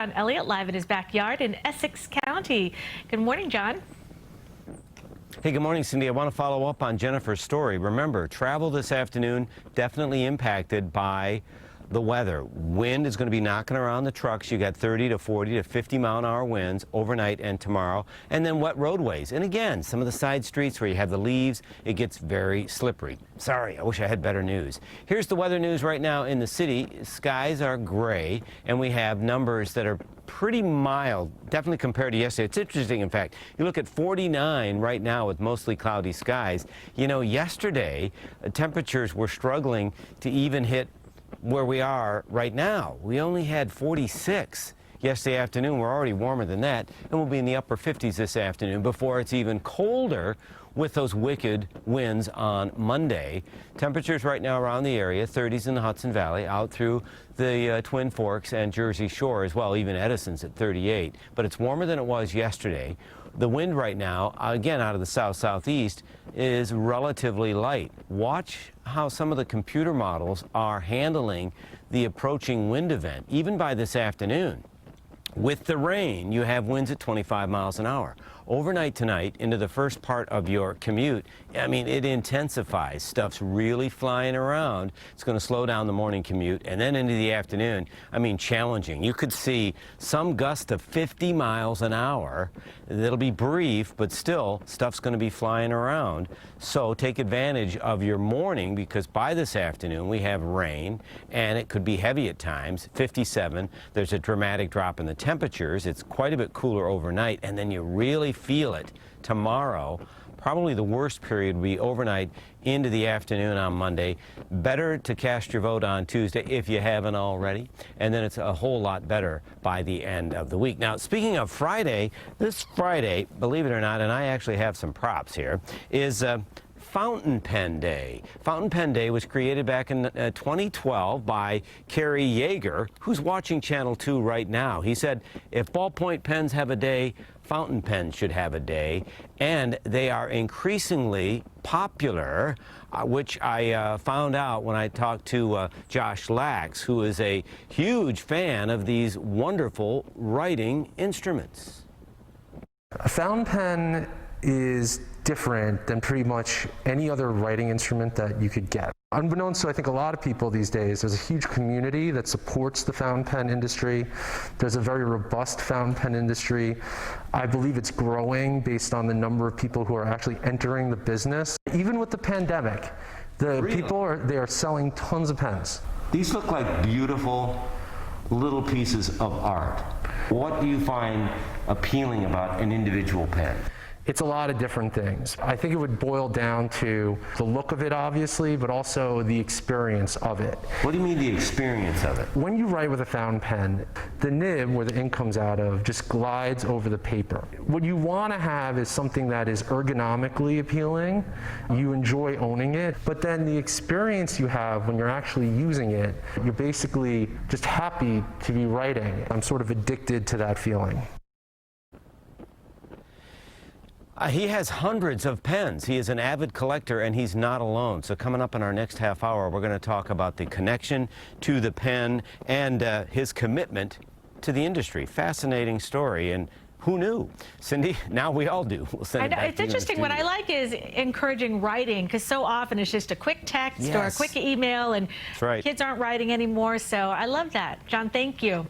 John Elliott live in his backyard in Essex County. Good morning, John. Hey, good morning, Cindy. I want to follow up on Jennifer's story. Remember, travel this afternoon definitely impacted by the weather. Wind is going to be knocking around the trucks. You got 30 to 40 to 50 mile-an-hour winds overnight and tomorrow, and then wet roadways. And again, some of the side streets where you have the leaves, it gets very slippery. Sorry, I wish I had better news. Here's the weather news right now in the city. Skies are gray, and we have numbers that are pretty mild, definitely compared to yesterday. It's interesting, in fact, you look at 49 right now with mostly cloudy skies. You know, yesterday, temperatures were struggling to even hit where we are right now. We only had 46 yesterday afternoon. We're already warmer than that, and we'll be in the upper 50s this afternoon before it's even colder with those wicked winds on Monday. Temperatures right now around the area, 30s in the Hudson Valley, out through the Twin Forks and Jersey Shore as well, even Edison's at 38. But it's warmer than it was yesterday. The wind right now, again out of the south-southeast, is relatively light. Watch how some of the computer models are handling the approaching wind event, even by this afternoon. With the rain, you have winds at 25 miles an hour. Overnight tonight into the first part of your commute, I mean, it intensifies. Stuff's really flying around. It's going to slow down the morning commute, and then into the afternoon, I mean, challenging. You could see some gust of 50 miles an hour. It'll be brief, but still, stuff's going to be flying around. So take advantage of your morning, because by this afternoon, we have rain, and it could be heavy at times, 57. There's a dramatic drop in the temperatures. It's quite a bit cooler overnight, and then you really feel it tomorrow. Probably the worst period will be overnight into the afternoon on Monday. Better to cast your vote on Tuesday if you haven't already, and then it's a whole lot better by the end of the week. Now, speaking of Friday, this Friday, believe it or not, and I actually have some props here, is Fountain Pen Day. Fountain Pen Day was created back in 2012 by Kerry Yeager, who's watching Channel 2 right now. He said, if ballpoint pens have a day, fountain pens should have a day, and they are increasingly popular, which I found out when I talked to Josh Lax, who is a huge fan of these wonderful writing instruments. A fountain pen is different than pretty much any other writing instrument that you could get. Unbeknownst to, I think, a lot of people these days, there's a huge community that supports the fountain pen industry. There's a very robust fountain pen industry. I believe it's growing based on the number of people who are actually entering the business. Even with the pandemic, they are selling tons of pens. These look like beautiful little pieces of art. What do you find appealing about an individual pen? It's a lot of different things. I think it would boil down to the look of it, obviously, but also the experience of it. What do you mean the experience of it? When you write with a fountain pen, the nib, where the ink comes out of, just glides over the paper. What you want to have is something that is ergonomically appealing. You enjoy owning it, but then the experience you have when you're actually using it, you're basically just happy to be writing. I'm sort of addicted to that feeling. He has hundreds of pens. He is an avid collector, and he's not alone. So coming up in our next half hour, we're going to talk about the connection to the pen and his commitment to the industry. Fascinating story, and who knew? Cindy, now we all do. We'll send it back It's to you in the interesting. What I studio. like is encouraging writing, because so often it's just a quick text or a quick email, and That's right. kids aren't writing anymore. So I love that. John, thank you.